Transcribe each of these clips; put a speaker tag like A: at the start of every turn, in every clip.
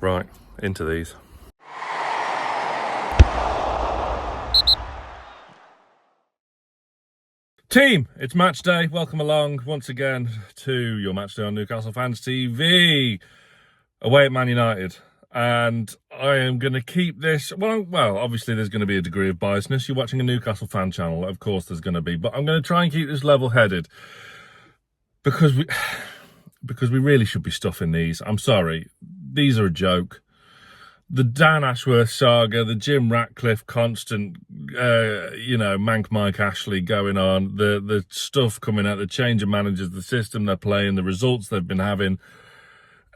A: Right, into these. Team, it's match day. Welcome along once again to your match day on Newcastle Fans TV, away at Man United. And I am going to keep this, well, obviously there's going to be a degree of biasness. You're watching a Newcastle fan channel, of course there's going to be, but I'm going to try and keep this level-headed because we really should be stuffing these. I'm sorry, these are a joke. The Dan Ashworth saga, the Jim Ratcliffe constant, Mank Mike Ashley going on, the stuff coming out, the change of managers, the system they're playing, the results they've been having,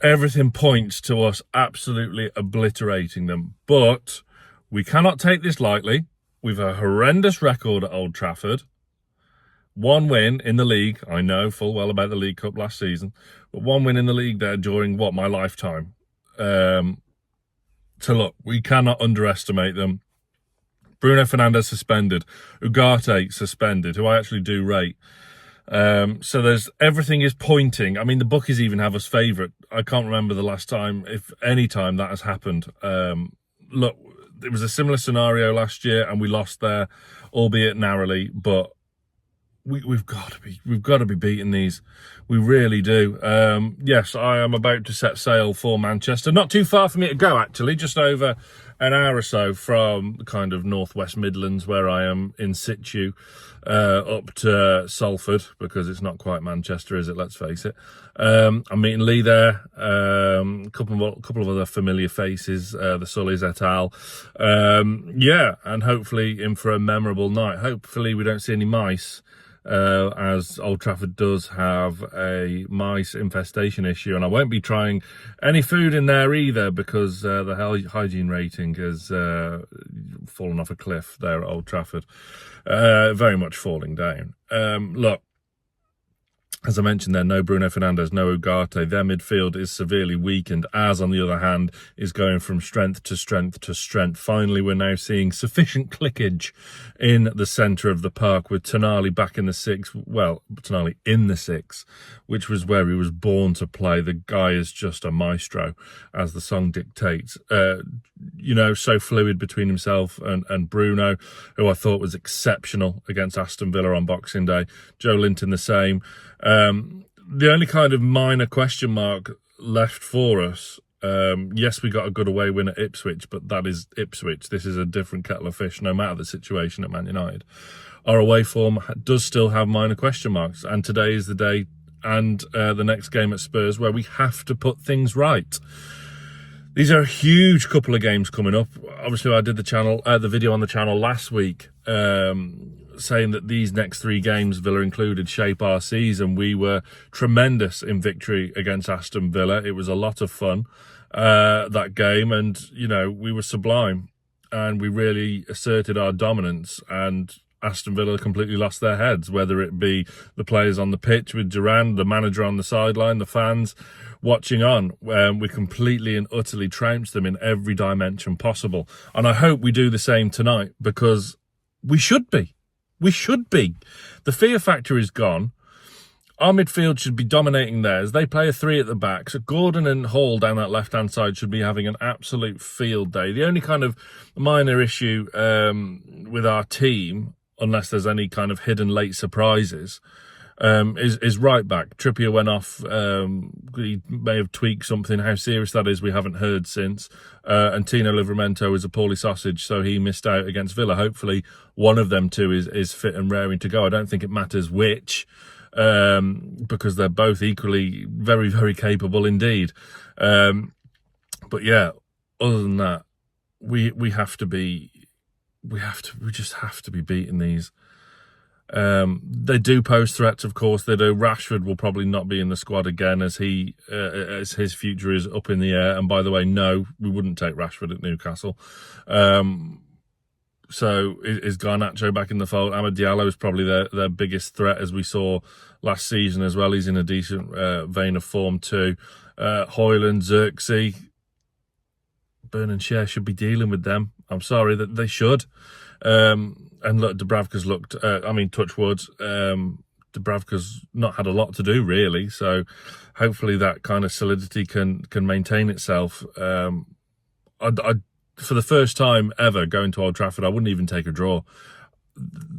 A: everything points to us absolutely obliterating them. But we cannot take this lightly. We've a horrendous record at Old Trafford. One win in the league. I know full well about the League Cup last season, but one win in the league there during, my lifetime. So look, we cannot underestimate them. Bruno Fernandes suspended, Ugarte suspended, who I actually do rate. So there's everything is pointing. I mean, the bookies even have us favourite. I can't remember the last time, if any time, that has happened. Look, it was a similar scenario last year, and we lost there, albeit narrowly. But we've got to be beating these. We really do. Yes, I am about to set sail for Manchester. Not too far for me to go, actually. Just over an hour or so from the kind of northwest Midlands, where I am in situ, up to Salford, because it's not quite Manchester, is it? Let's face it. I'm meeting Lee there. A couple of other familiar faces, the Sullys et al. And hopefully in for a memorable night. Hopefully we don't see any mice. As Old Trafford does have a mice infestation issue, and I won't be trying any food in there either, because the hygiene rating has fallen off a cliff there at Old Trafford, very much falling down. Look, as I mentioned there, no Bruno Fernandes, no Ugarte. Their midfield is severely weakened, as, on the other hand, is going from strength to strength to strength. Finally, we're now seeing sufficient clickage in the centre of the park, with Tonali back in the six. Well, Tonali in the six, which was where he was born to play. The guy is just a maestro, as the song dictates. So fluid between himself and Bruno, who I thought was exceptional against Aston Villa on Boxing Day. Joe Linton the same. The only kind of minor question mark left for us, yes, we got a good away win at Ipswich, but that is Ipswich. This is a different kettle of fish, no matter the situation at Man United. Our away form does still have minor question marks, and today is the day, and the next game at Spurs, where we have to put things right. These are a huge couple of games coming up. Obviously, I did the video on the channel last week, saying that these next three games, Villa included, shape our season. We were tremendous in victory against Aston Villa. It was a lot of fun, that game, and, we were sublime, and we really asserted our dominance, and Aston Villa completely lost their heads, whether it be the players on the pitch with Duran, the manager on the sideline, the fans watching on. We completely and utterly trounced them in every dimension possible. And I hope we do the same tonight, because we should be. We should be. The fear factor is gone. Our midfield should be dominating theirs. They play a three at the back. So Gordon and Hall down that left-hand side should be having an absolute field day. The only kind of minor issue with our team, unless there's any kind of hidden late surprises, is right back. Trippier went off. He may have tweaked something. How serious that is, we haven't heard since. And Tino Livramento is a poorly sausage, so he missed out against Villa. Hopefully one of them two is fit and raring to go. I don't think it matters which, because they're both equally very, very capable indeed. But yeah, other than that, we just have to be beating these. They do pose threats, of course. They do. Rashford will probably not be in the squad again, as his future is up in the air. And by the way, no, we wouldn't take Rashford at Newcastle. So is Garnacho back in the fold? Amad Diallo is probably their biggest threat, as we saw last season as well. He's in a decent vein of form too. Højlund, Xerxes, Burn and Share should be dealing with them. I'm sorry, that they should. And look, Dubravka's looked, touch wood, Dubravka's not had a lot to do really, so hopefully that kind of solidity can maintain itself. I for the first time ever going to Old Trafford, I wouldn't even take a draw.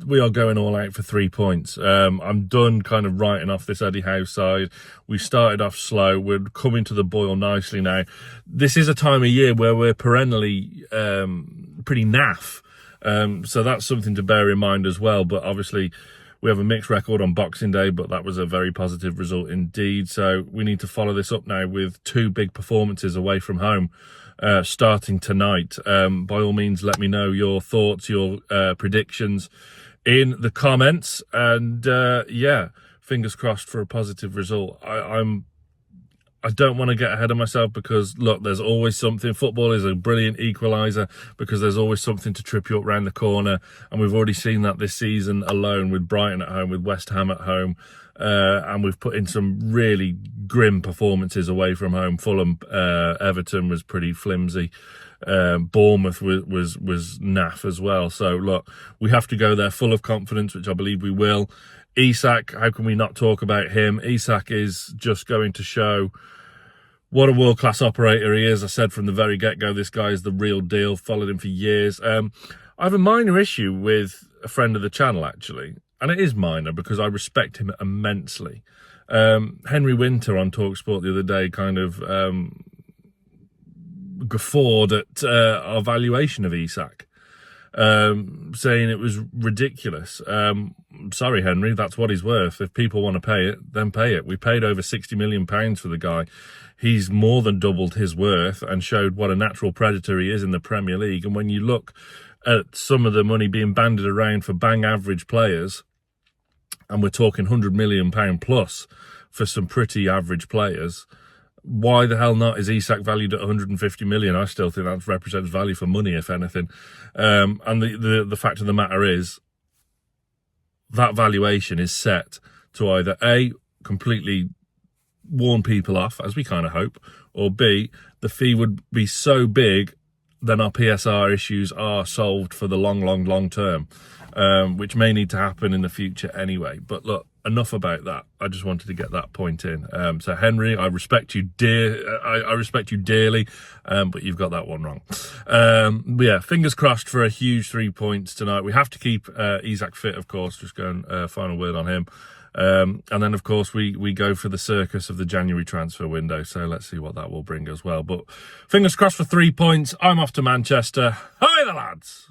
A: We are going all out for 3 points. I'm done kind of writing off this Eddie Howe side. We started off slow. We're coming to the boil nicely now. This is a time of year where we're perennially pretty naff. So that's something to bear in mind as well. But obviously, we have a mixed record on Boxing Day, but that was a very positive result indeed. So we need to follow this up now with 2 big performances away from home. Starting tonight. By all means, let me know your thoughts, your predictions in the comments, and yeah, fingers crossed for a positive result. I don't want to get ahead of myself because, look, there's always something. Football is a brilliant equaliser because there's always something to trip you up round the corner. And we've already seen that this season alone with Brighton at home, with West Ham at home. And we've put in some really grim performances away from home. Fulham, Everton was pretty flimsy. Bournemouth was naff as well. So, look, we have to go there full of confidence, which I believe we will. Isak, how can we not talk about him? Isak is just going to show what a world-class operator he is. I said from the very get-go, this guy is the real deal. Followed him for years. I have a minor issue with a friend of the channel, actually. And it is minor because I respect him immensely. Henry Winter on TalkSport the other day kind of guffawed at our valuation of Isak, saying it was ridiculous. Sorry, Henry, that's what he's worth. If people want to pay it, then pay it. We paid over £60 million for the guy. He's more than doubled his worth and showed what a natural predator he is in the Premier League. And when you look at some of the money being banded around for bang average players, and we're talking £100 million plus for some pretty average players, why the hell not is Isak valued at 150 million? I still think that represents value for money, if anything. And the fact of the matter is, that valuation is set to either A, completely warn people off, as we kind of hope, or B, the fee would be so big, then our PSR issues are solved for the long term, which may need to happen in the future anyway. But look, enough about that. I just wanted to get that point in. So Henry, I respect you, I respect you dearly, but you've got that one wrong. But yeah, fingers crossed for a huge 3 points tonight. We have to keep Isak fit, of course. Just going final word on him. And then, of course, we go for the circus of the January transfer window. So let's see what that will bring as well. But fingers crossed for 3 points. I'm off to Manchester. Hi, the lads.